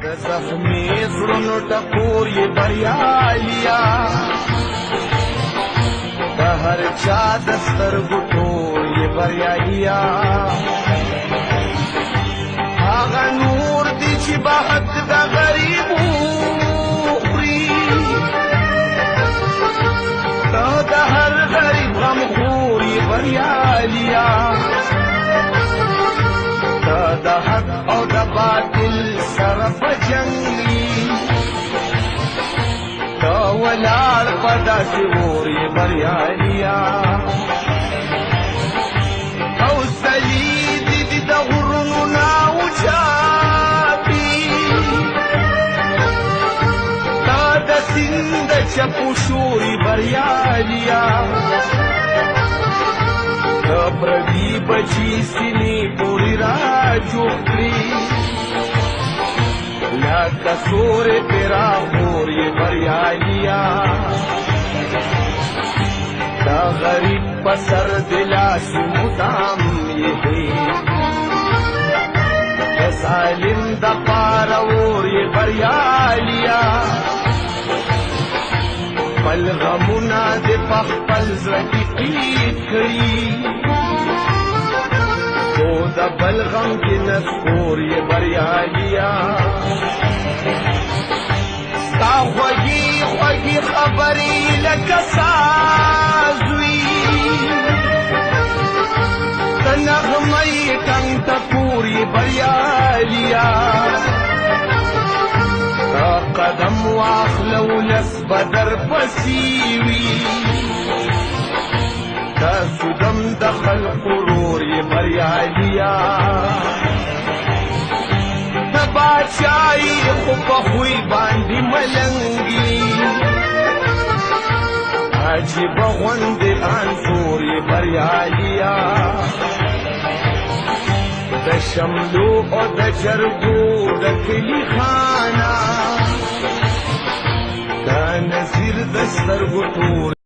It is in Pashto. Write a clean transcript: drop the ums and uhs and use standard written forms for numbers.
د زخمي زړونو ټکور یې بریالیا د هر چا د سترګو تور یې بریالیا هغه نور دی چې به حق د غریبو خوري ته د هر غریب غمخور یې بریالیا ته د حق او د باطل سره په جنګ وي ته ولاړ په داسې اور یې بریالیا حوصلې دې د غرونو نه اوچاتې تا د سیند د چپو شور یې بریالیا د پردي بچي سینې پورې راجوړ کړي لکه سورې پې راخور یې بریالیا د غریب په سر د لاسو مدام یې د ظالم د پاره اور یې بریالیا خپل غمونه د په خپل زړه کې قید کړي خو د بل غم کې نسکور یې بریالیا ستا خوږې خوږې خبرې لکه ساز وي د نغمې ټنګ ټکور یې بریالیا قدم واخله ولس به درپسې وي تاسو دم د خلقو رور یې بریالیا د باچایي خو په خوی باندې ملنګي عجیبه غوندې انځور یې بریالیا د شملو او د جرګو د کلي خانه د نذیر د سترګو تور